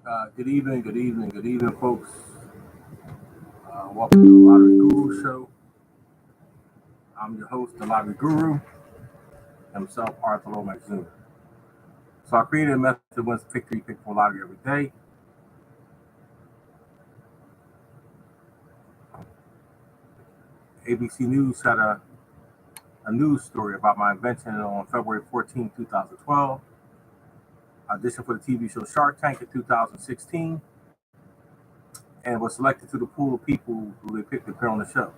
Good evening, folks. Welcome to the Lottery Guru Show. I'm your host, the Lottery Guru, himself, Arthur Lomax Jr. So I created a method that wins pick 3, pick 4 lottery every day. ABC News had a news story about my invention on February 14, 2012. I auditioned for the TV show Shark Tank in 2016 and was selected to the pool of people who they picked to appear on the show.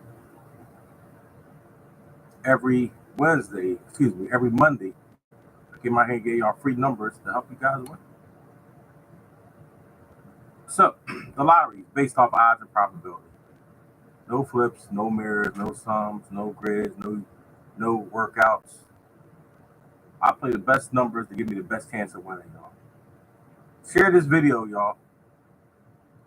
Every Monday, I get my hand, get y'all free numbers to help you guys win. So, the lottery is based off odds and probability. No flips, no mirrors, no sums, no grids, no workouts. I play the best numbers to give me the best chance of winning, y'all. Share this video, y'all.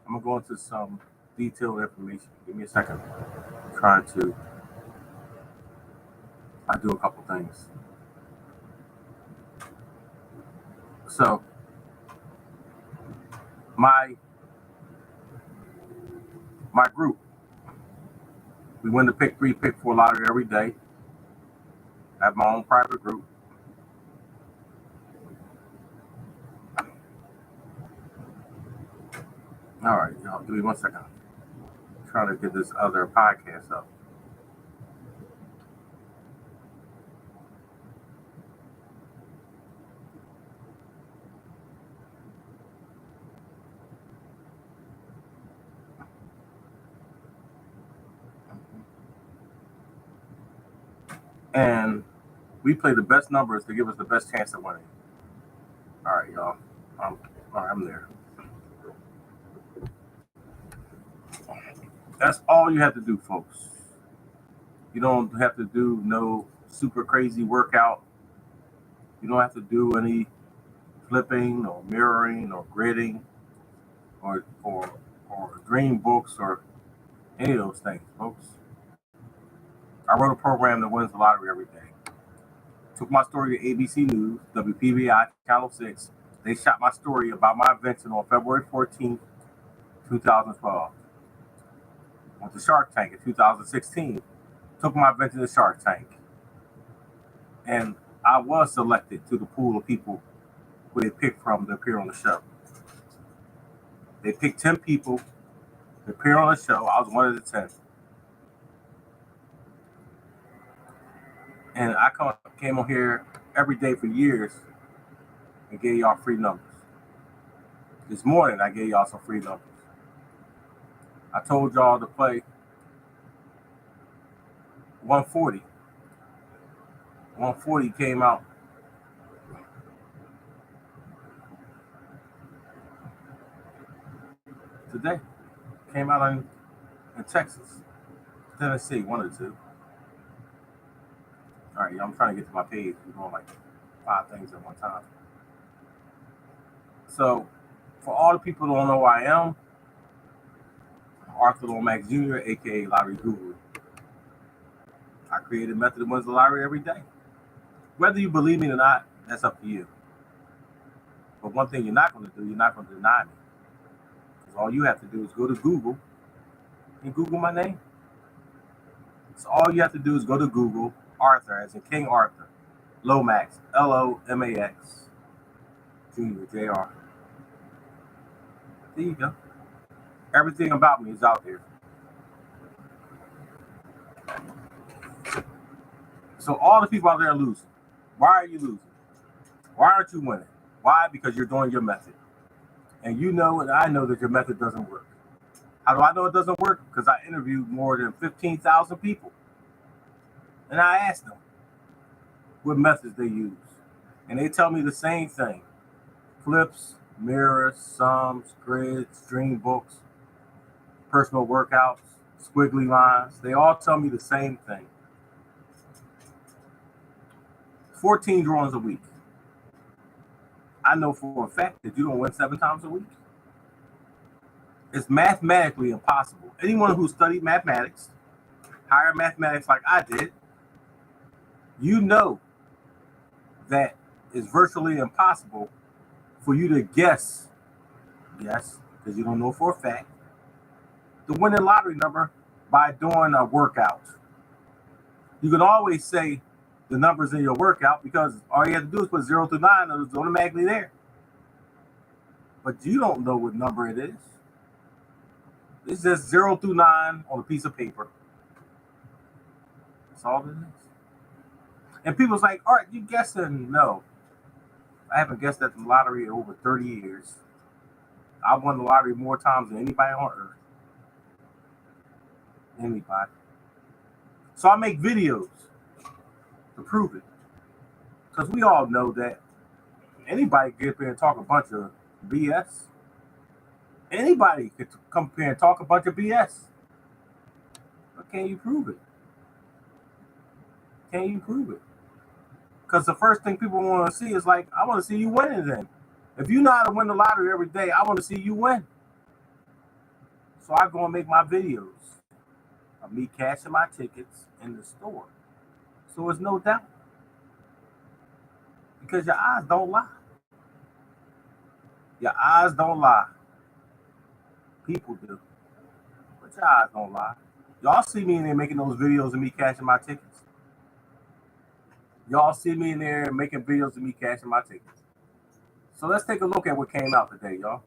I'm gonna go into some detailed information. Give me a second. I'm trying to do a couple things. So, my group, we win the pick 3, pick 4 lottery every day. I have my own private group. All right, y'all, give me 1 second. I'm trying to get this other podcast up. And we play the best numbers to give us the best chance of winning. All right, y'all. All right, I'm there. That's all you have to do, folks. You don't have to do no super crazy workout. You don't have to do any flipping or mirroring or gridding or dream books or any of those things, folks. I wrote a program that wins the lottery every day. Took my story to ABC News, WPVI, Channel 6. They shot my story about my invention on February 14th, 2012. Went to Shark Tank in 2016. Took my invention to Shark Tank. And I was selected to the pool of people who they picked from to appear on the show. They picked 10 people to appear on the show. I was one of the 10. And I came on here every day for years and gave y'all free numbers. This morning, I gave y'all some free numbers. I told y'all to play 140. 140 came out today. Came out in Texas, Tennessee, one or two. All right, I'm trying to get to my page. We're doing like 5 things at one time. So, for all the people who don't know who I am, I'm Arthur Lomax Jr., aka Lottery Guru. I created a method that wins the lottery every day. Whether you believe me or not, that's up to you. But one thing you're not going to do, you're not going to deny me. Because all you have to do is go to Google and Google my name. So all you have to do is go to Google, Arthur, as in King Arthur, Lomax, Lomax, Jr., Jr. There you go. Everything about me is out there. So all the people out there are losing. Why are you losing? Why aren't you winning? Why? Because you're doing your method. And you know and I know that your method doesn't work. How do I know it doesn't work? Because I interviewed more than 15,000 people. And I asked them what methods they use. And they tell me the same thing. Flips, mirrors, sums, grids, dream books, personal workouts, squiggly lines. They all tell me the same thing. 14 drawings a week. I know for a fact that you don't win 7 times a week. It's mathematically impossible. Anyone who studied mathematics, higher mathematics like I did, you know that it's virtually impossible for you to guess Yes, because you don't know for a fact the winning lottery number by doing a workout. You can always say the numbers in your workout because all you have to do is put 0 through 9 and it's automatically there. But you don't know what number it is. It's just 0 through 9 on a piece of paper. That's all it is. And people's like, all right, you guessing? No. I haven't guessed at the lottery in over 30 years. I've won the lottery more times than anybody on earth. Anybody. So I make videos to prove it. Because we all know that anybody can get up here and talk a bunch of BS. Anybody could come up here and talk a bunch of BS. But can you prove it? Can you prove it? Because the first thing people want to see is like, I want to see you winning then. If you know how to win the lottery every day, I want to see you win. So I go and make my videos of me cashing my tickets in the store. So it's no doubt. Because your eyes don't lie. Your eyes don't lie. People do. But your eyes don't lie. Y'all see me in there making those videos of me cashing my tickets. Y'all see me in there making videos of me cashing my tickets. So let's take a look at what came out today, y'all.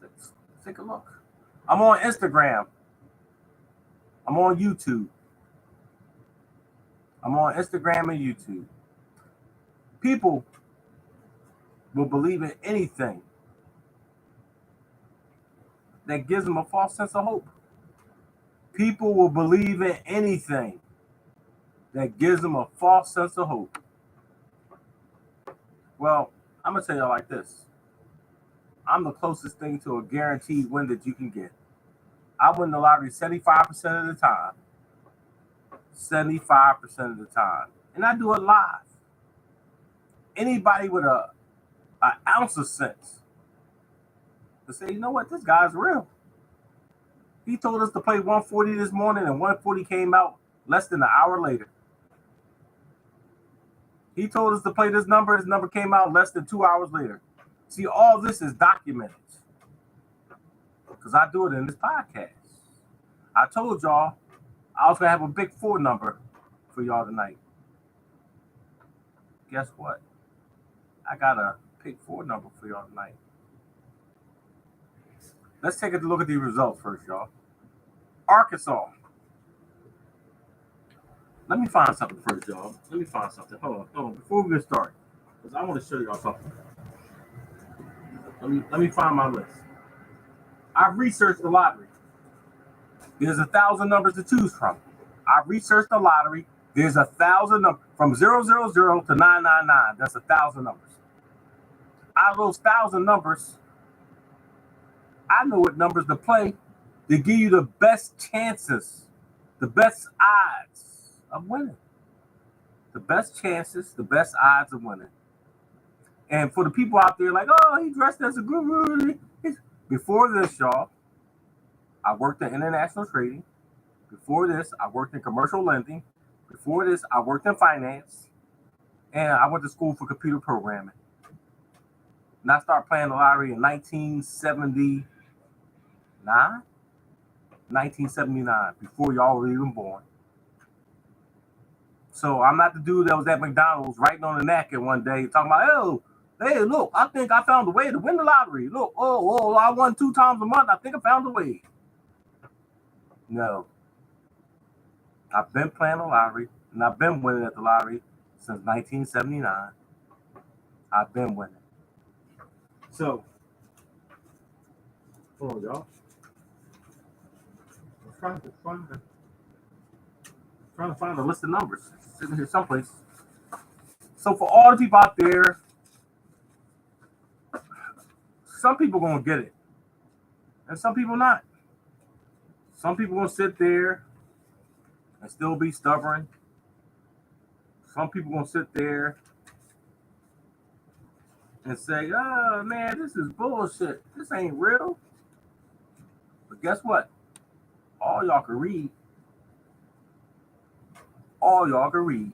Let's take a look. I'm on Instagram. I'm on YouTube. I'm on Instagram and YouTube. People will believe in anything that gives them a false sense of hope. People will believe in anything that gives them a false sense of hope. Well, I'm going to tell you like this. I'm the closest thing to a guaranteed win that you can get. I win the lottery 75% of the time. 75% of the time. And I do it live. Anybody with an ounce of sense to say, you know what, this guy's real. He told us to play 140 this morning, and 140 came out less than an hour later. He told us to play this number came out less than 2 hours later. See, all this is documented because I do it in this podcast. I told y'all I was going to have a big 4 number for y'all tonight. Guess what? I got a big 4 number for y'all tonight. Let's take a look at the results first, y'all. Arkansas. Let me find something first, y'all. Let me find something. Hold on. Before we get started, because I want to show y'all something. Let me find my list. I've researched the lottery. There's 1,000 numbers to choose from. I've researched the lottery. There's 1,000 numbers from 000 to 999. That's 1,000 numbers. Out of those 1,000 numbers, I know what numbers to play to give you the best chances, the best odds of winning. The best chances, the best odds of winning. And for the people out there like, oh, he dressed as a guru. Before this, y'all, I worked in international trading. Before this, I worked in commercial lending. Before this, I worked in finance. And I went to school for computer programming. And I started playing the lottery in 1979. 1979, before y'all were even born. So I'm not the dude that was at McDonald's writing on the napkin one day talking about, oh, hey, look, I think I found a way to win the lottery. Look, I won 2 times a month. I think I found a way. No. I've been playing the lottery, and I've been winning at the lottery since 1979. I've been winning. So, hold on, y'all. I'm trying to find a list of numbers. It's sitting here someplace. So for all the people out there, some people gonna get it, and some people not. Some people gonna sit there and still be stubborn. Some people gonna sit there and say, "Oh man, this is bullshit. This ain't real." But guess what? All y'all can read. All y'all can read.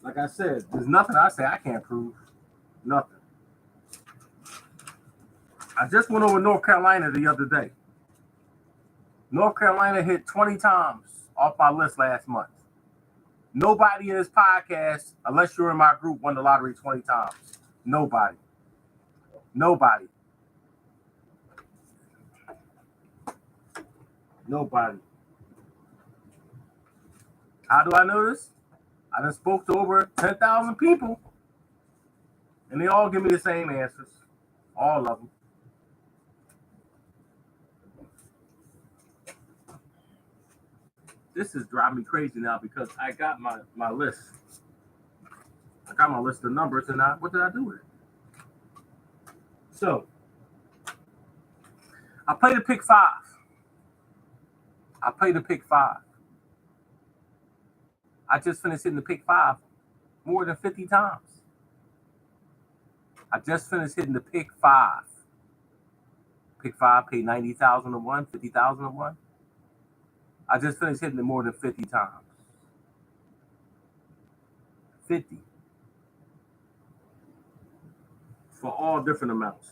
Like I said, there's nothing I say I can't prove. Nothing. I just went over North Carolina the other day. North Carolina hit 20 times off my list last month. Nobody in this podcast, unless you're in my group, won the lottery 20 times. Nobody. Nobody. Nobody. How do I know this? I done spoke to over 10,000 people, and they all give me the same answers. All of them. This is driving me crazy now because I got my list. I got my list of numbers, and what did I do with it? So, I played a pick 5. I played a pick 5. I just finished hitting the pick 5 more than 50 times. I just finished hitting the pick 5. Pick 5 paid 90,000 to 1, 50,000 to 1. I just finished hitting it more than 50 times. 50. For all different amounts.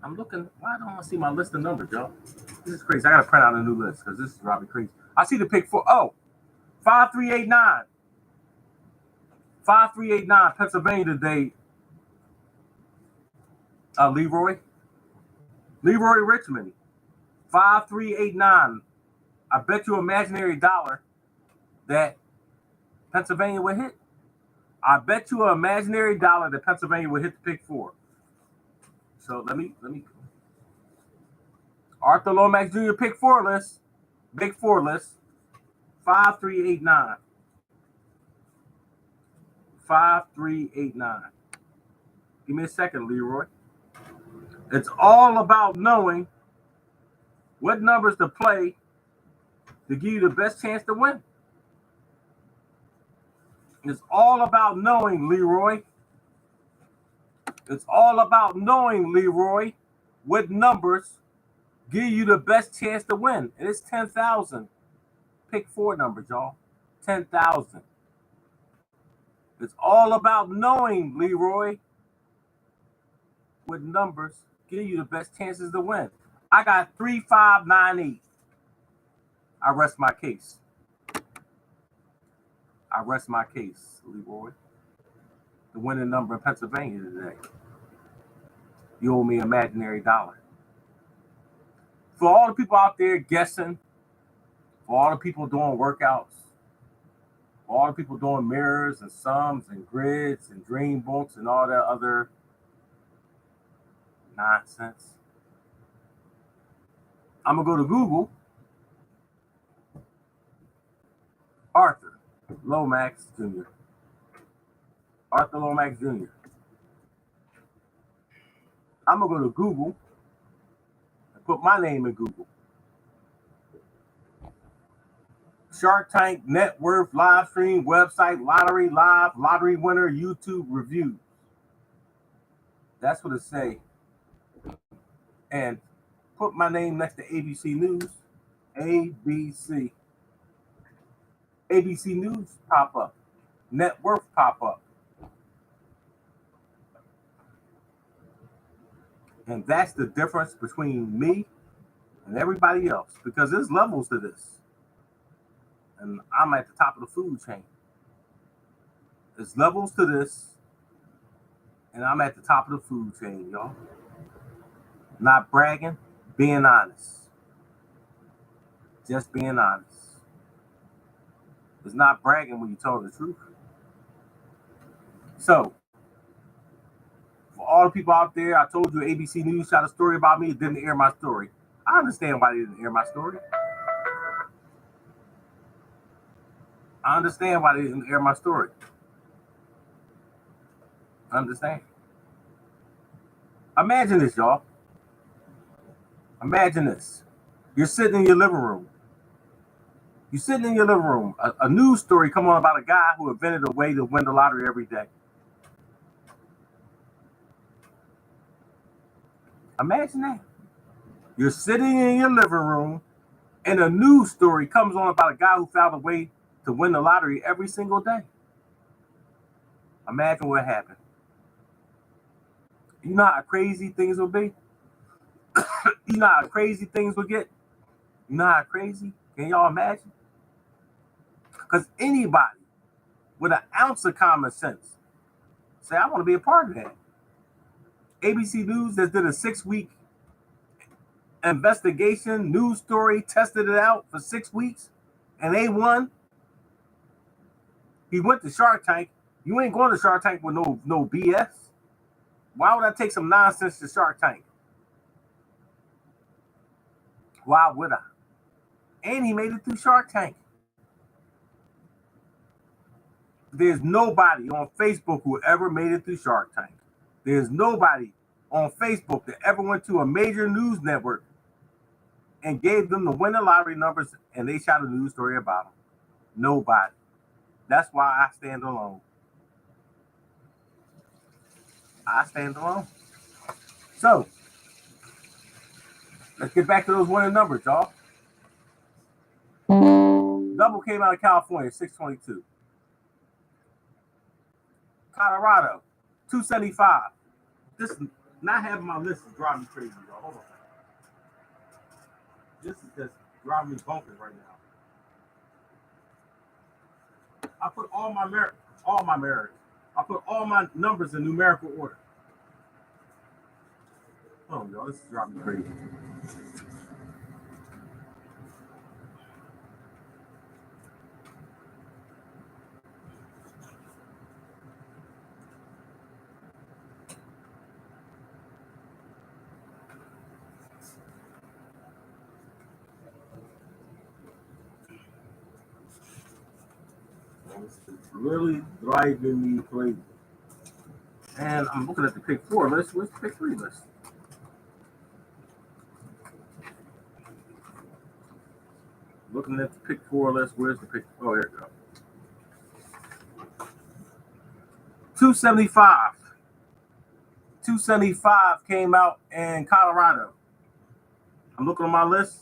I'm looking, why don't I see my list of numbers, y'all? This is crazy. I gotta print out a new list because this is driving me crazy. I see the pick 4. Oh, 5389. 5389, Pennsylvania today. Leroy Richmond. 5389. I bet you imaginary dollar that Pennsylvania would hit. I bet you an imaginary dollar that Pennsylvania would hit the pick 4. So let me. Arthur Lomax Jr. pick 4 list. Big 4 list. 5389. 5389. Give me a second, Leroy. It's all about knowing what numbers to play to give you the best chance to win. It's all about knowing, Leroy. It's all about knowing, Leroy, what numbers give you the best chance to win. And it's 10,000. Pick 4 numbers, y'all. 10,000. It's all about knowing, Leroy, what numbers give you the best chances to win. I got 3598. I rest my case. I rest my case, Leroy. The winning number in Pennsylvania today. You owe me an imaginary dollar. For all the people out there guessing, for all the people doing workouts, for all the people doing mirrors and sums and grids and dream books and all that other nonsense, I'm going to go to Google. Arthur Lomax Jr. Arthur Lomax Jr. I'm going to go to Google and put my name in Google. Shark Tank, net worth, live stream, website, lottery, live, lottery winner, YouTube reviews. That's what it say. And put my name next to ABC News. ABC. ABC News pop up. Net worth pop up. And that's the difference between me and everybody else, because there's levels to this. And I'm at the top of the food chain. There's levels to this, and I'm at the top of the food chain, y'all. Not bragging, being honest. Just being honest. It's not bragging when you tell the truth. So, for all the people out there, I told you ABC News shot a story about me. It didn't air my story. I understand why they didn't air my story. I understand why they didn't air my story. I understand. Imagine this, y'all. Imagine this. You're sitting in your living room. You're sitting in your living room. A news story come on about a guy who invented a way to win the lottery every day. Imagine that. You're sitting in your living room, and a news story comes on about a guy who found a way to win the lottery every single day. Imagine what happened. You know how crazy things will be? You know how crazy things will get? You know how crazy? Can y'all imagine? Because anybody with an ounce of common sense say, I want to be a part of that. ABC News that did a 6-week investigation, news story, tested it out for 6 weeks, and they won. He went to Shark Tank. You ain't going to Shark Tank with no BS. Why would I take some nonsense to Shark Tank? Why would I? And he made it through Shark Tank. There's nobody on Facebook who ever made it through Shark Tank. There's nobody on Facebook that ever went to a major news network and gave them the winning lottery numbers and they shot a news story about them. Nobody. That's why I stand alone. I stand alone. So, let's get back to those winning numbers, y'all. Double came out of California, 622. Colorado, 275. This not having my list is driving me crazy, y'all. Hold on. This is just driving me bonkers right now. I put all my merits. I put all my numbers in numerical order. Oh, y'all, this is driving me crazy. This is really driving me crazy. And I'm looking at the pick 4 list. Where's the pick 3 list? Looking at the pick 4 list. Where's the pick? Oh, here we go. 275. 275 came out in Colorado. I'm looking on my list.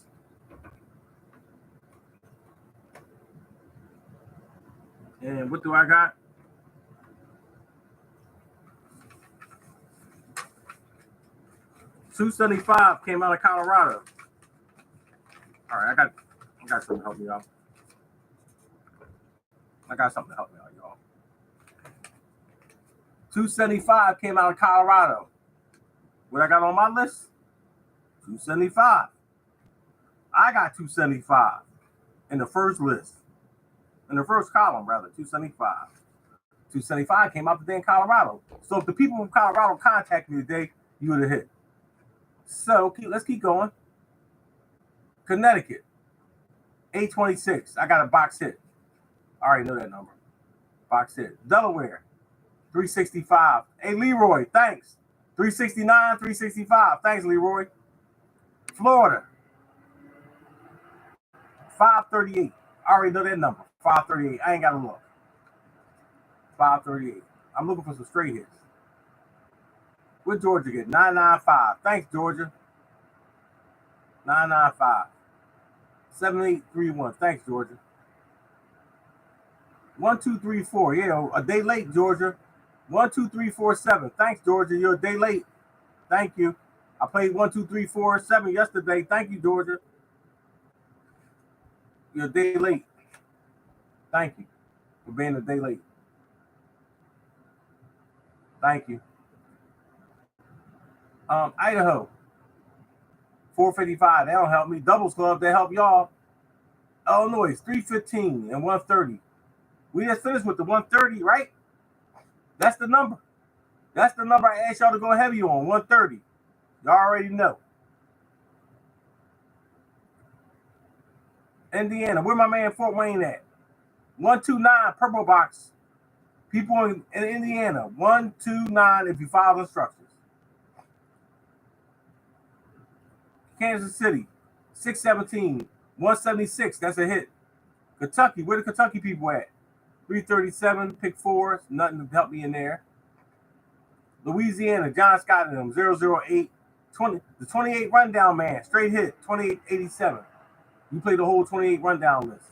And what do I got? $275 came out of Colorado. All right, I got something to help me out. I got something to help me out, y'all. 275 came out of Colorado. What I got on my list? 275. I got 275 in the first list. In the first column, rather, 275. 275 came out today in Colorado. So if the people from Colorado contact me today, you would have hit. So let's keep going. Connecticut, 826. I got a box hit. I already know that number. Box hit. Delaware, 365. Hey, Leroy, thanks. 369, 365. Thanks, Leroy. Florida, 538. I already know that number. 538. I ain't got to look. 538. I'm looking for some straight hits. What Georgia get? 995. Thanks, Georgia. 995. 7831. Thanks, Georgia. 1234. Yeah, a day late, Georgia. 12347. Thanks, Georgia. You're a day late. Thank you. I played 12347 yesterday. Thank you, Georgia. You're a day late. Thank you for being a day late. Thank you. Idaho, 455. They don't help me. Doubles Club, they help y'all. Illinois, 315 and 130. We just finished with the 130, right? That's the number. That's the number I asked y'all to go heavy on, 130. Y'all already know. Indiana, where my man Fort Wayne at? 129 purple box. People in Indiana, 129 if you follow instructions. Kansas City, 617, 176. That's a hit. Kentucky, where the Kentucky people at? 337, pick 4. Nothing to help me in there. Louisiana, John Scott and them, 008. 20, the 28 rundown man, straight hit, 2887. You play the whole 28 rundown list.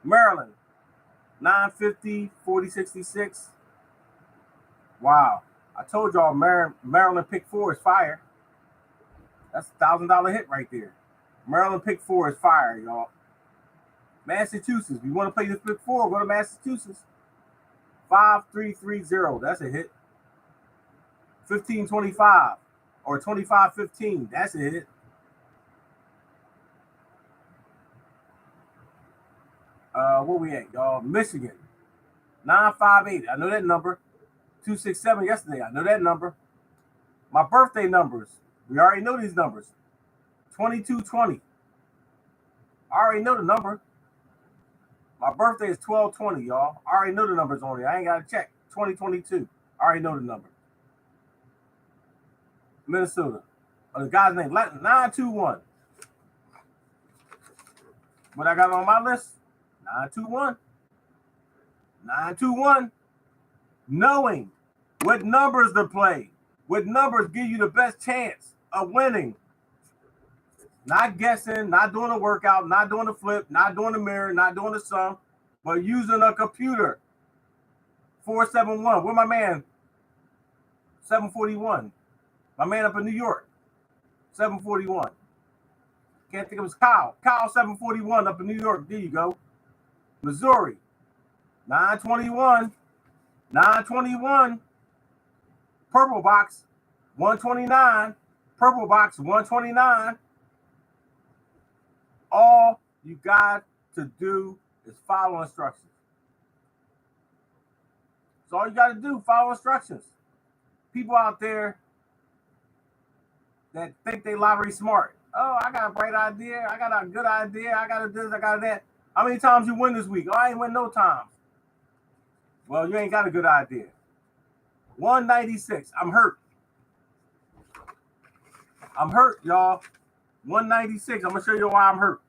Maryland, 950, 4066. Wow. I told y'all Maryland pick 4 is fire. That's $1,000 hit right there. Maryland pick 4 is fire, y'all. Massachusetts. You want to play this pick 4? Go to Massachusetts. 5330. That's a hit. 1525 or 2515. That's a hit. Where we at, y'all? Michigan. 958. I know that number. 267 yesterday. I know that number. My birthday numbers. We already know these numbers. 2220. I already know the number. My birthday is 12/20, y'all. I already know the numbers on it. I ain't got to check. 2022. I already know the number. Minnesota. The guy's name, 921. What I got on my list? 921. 921. Knowing what numbers to play. What numbers give you the best chance of winning. Not guessing, not doing a workout, not doing a flip, not doing a mirror, not doing a sum, but using a computer. 471. Where my man? 741. My man up in New York. 741. Can't think of his Kyle. Kyle 741 up in New York. There you go. Missouri. 921. 921. Purple box. 129. Purple box. 129. All you got to do is follow instructions. That's all you got to do. Follow instructions. People out there that think they lottery smart. Oh, I got a bright idea. I got a good idea. I got this. I got that. How many times you win this week? Oh, I ain't win no times. Well, you ain't got a good idea. 196. I'm hurt. I'm hurt, y'all. 196. I'm going to show you why I'm hurt.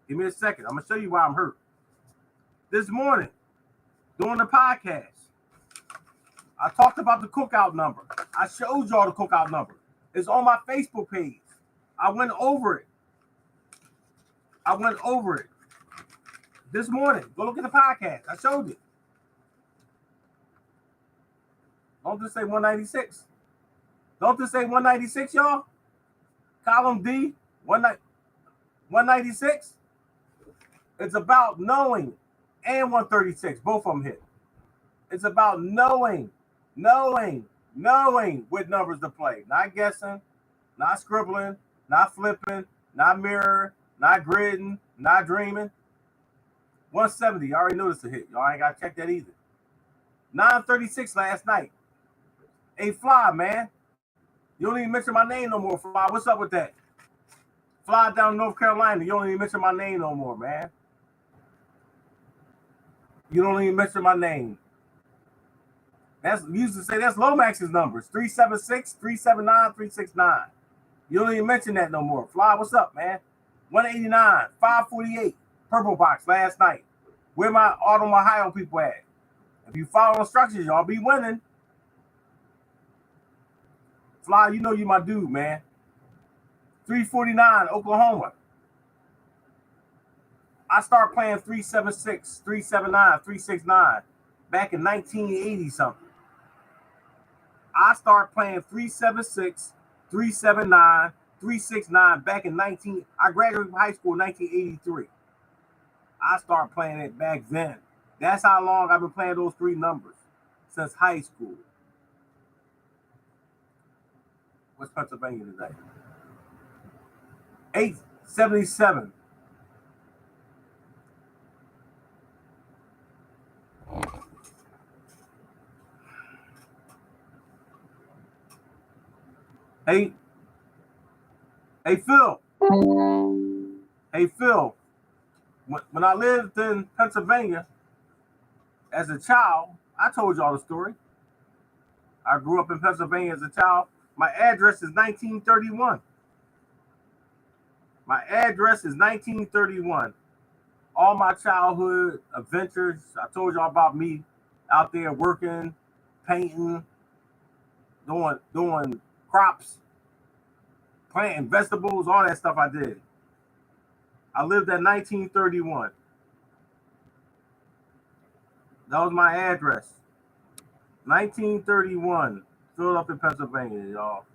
Give me a second. I'm going to show you why I'm hurt. This morning, during the podcast, I talked about the cookout number. I showed y'all the cookout number. It's on my Facebook page. I went over it. This morning. Go look at the podcast. I showed it. Don't just say 196. Don't just say 196, y'all. Column D, 196. It's about knowing and 136. Both of them hit. It's about knowing what numbers to play. Not guessing, not scribbling, not flipping, not mirror, not gridding, not dreaming. 170. I already noticed a hit. Y'all ain't got to check that either. 936 last night. Hey, Fly, man. You don't even mention my name no more, Fly. What's up with that? Fly down North Carolina. You don't even mention my name no more, man. You don't even mention my name. We used to say that's Lomax's numbers. 376, 379, 369. You don't even mention that no more. Fly, what's up, man? 189, 548. Purple box last night. Where my Autumn, Ohio people at? If you follow instructions, y'all be winning. Fly, you know you my dude, man. 349, Oklahoma. I started playing 376, 379, 369 back in 1980 something. I started playing 376, 379, 369 back in I graduated from high school in 1983. I started playing it back then. That's how long I've been playing those three numbers, since high school. What's Pennsylvania today? 877. Hey, Phil. Hey, Phil. When I lived in Pennsylvania as a child, I told y'all the story. I grew up in Pennsylvania as a child. My address is 1931. My address is 1931. All my childhood adventures, I told y'all about me out there working, painting, doing crops, planting vegetables, all that stuff I did. I lived at 1931. That was my address. 1931, Philadelphia, Pennsylvania, y'all.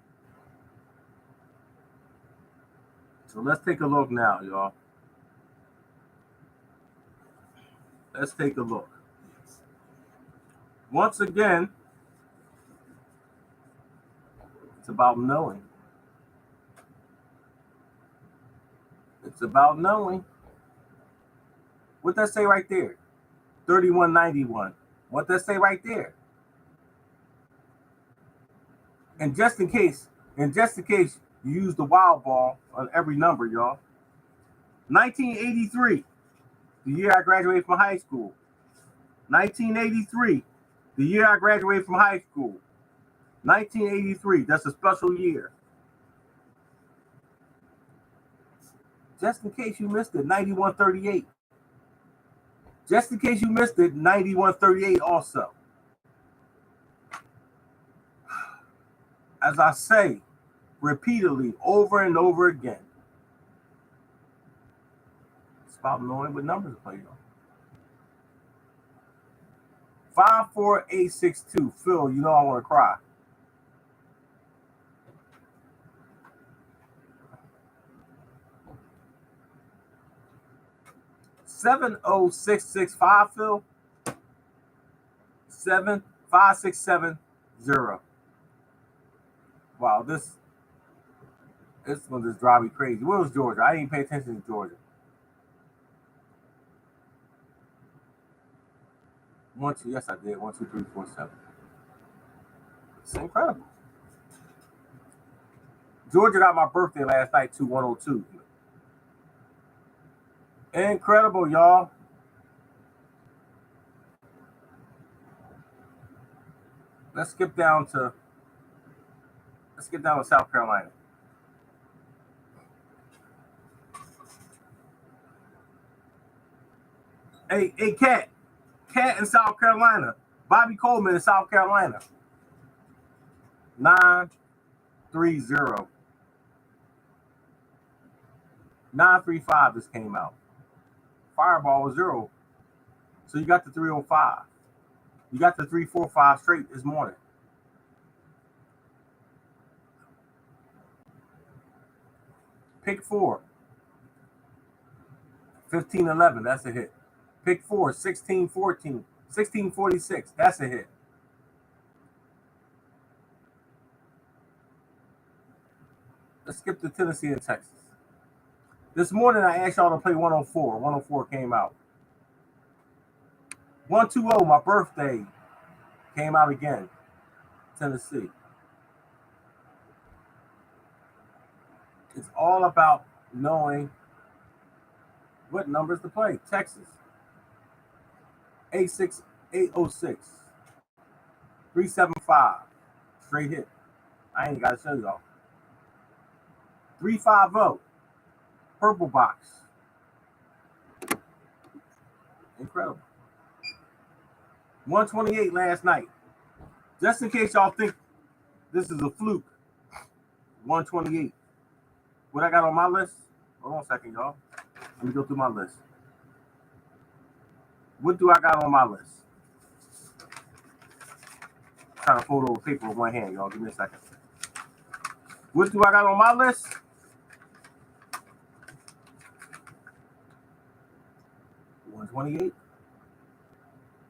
So let's take a look now, y'all. Let's take a look. Once again, it's about knowing. It's about knowing. What that say right there? 3191. What that say right there? And just in case you use the wild ball on every number, y'all. 1983, the year I graduated from high school. 1983, the year I graduated from high school. 1983, that's a special year. Just in case you missed it, 9138. Just in case you missed it, 9138 also. As I say repeatedly over and over again, it's about knowing what numbers to play on. 54862. Phil, you know I want to cry. $70665, Phil. 75670. Wow, this one just drive me crazy. Where was Georgia? I didn't pay attention to Georgia. 1, 2, yes, I did. 1, 2, 3, 4, 7. It's incredible. Georgia got my birthday last night, 2102. Incredible, y'all. Let's skip down to South Carolina. Hey, Cat in South Carolina. Bobby Coleman in South Carolina. 930. 935 just came out. Fireball was 0. So you got the 305. You got the 345 straight this morning. Pick 4. 1511, that's a hit. Pick 4, 1614. 1646, that's a hit. Let's skip to Tennessee and Texas. This morning I asked y'all to play 104. 104 came out. 120, my birthday, came out again. Tennessee. It's all about knowing what numbers to play. Texas. 86806. 375. Straight hit. I ain't got to show y'all. 350. Purple box. Incredible. 128 last night. Just in case y'all think this is a fluke. 128. What I got on my list? Hold on a second, y'all. Let me go through my list. What do I got on my list? I'm trying to fold over paper with one hand, y'all. Give me a second. What do I got on my list? $128.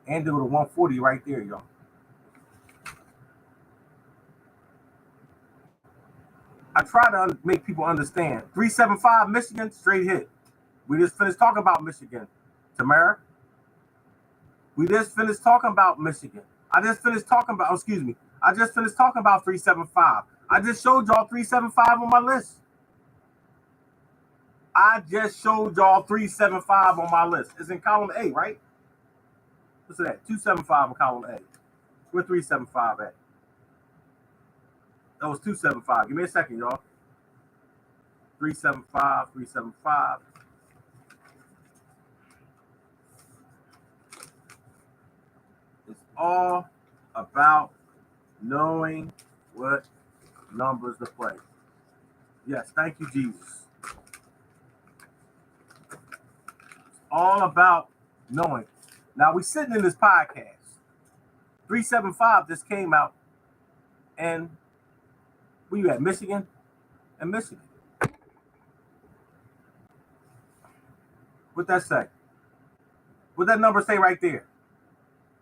And there was a 140 right there, y'all. I try to make people understand. 375 Michigan, straight hit. We just finished talking about Michigan. Tamara, we just finished talking about Michigan. I just finished talking about 375. I just showed y'all 375 on my list. It's in column A, right? What's that? 275 in column A. Where 375 at? That was 275. Give me a second, y'all. 375, 375. It's all about knowing what numbers to play. Yes, thank you, Jesus. It's all about knowing. Now, we're sitting in this podcast. 375 just came out, and where you at? Michigan and Michigan. What that say? What that number say right there?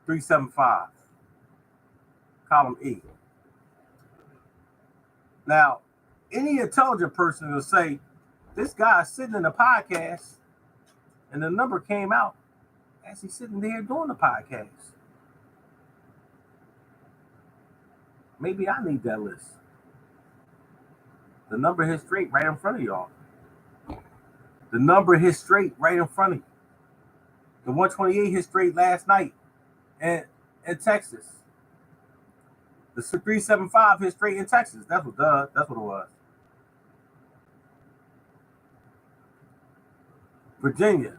375. Column E. Now, any intelligent person will say, this guy's sitting in a podcast, and the number came out as he's sitting there doing the podcast. Maybe I need that list. The number hit straight right in front of y'all. The number hit straight right in front of you. The 128 hit straight last night in Texas. The 375 hit straight in Texas. That's what it was. Virginia.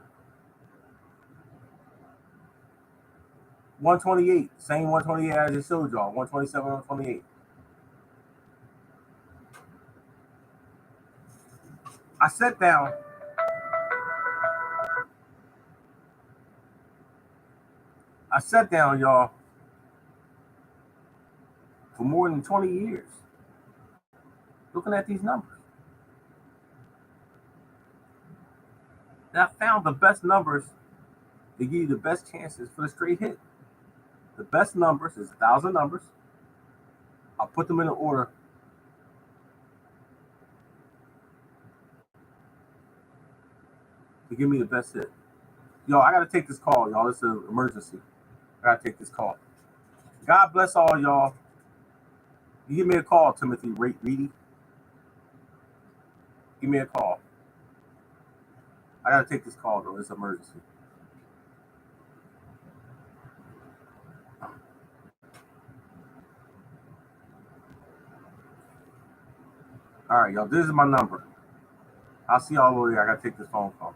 128. Same 128 I just showed y'all. 127, 128. I sat down. Y'all, for more than 20 years, looking at these numbers. And I found the best numbers to give you the best chances for the straight hit. The best numbers is 1,000 numbers. I'll put them in the order. To give me the best hit. Y'all, I got to take this call, y'all. It's an emergency. I got to take this call. God bless all y'all. You give me a call, Timothy Reedy. Give me a call. I got to take this call, though. It's an emergency. All right, y'all. This is my number. I'll see y'all later. I got to take this phone call.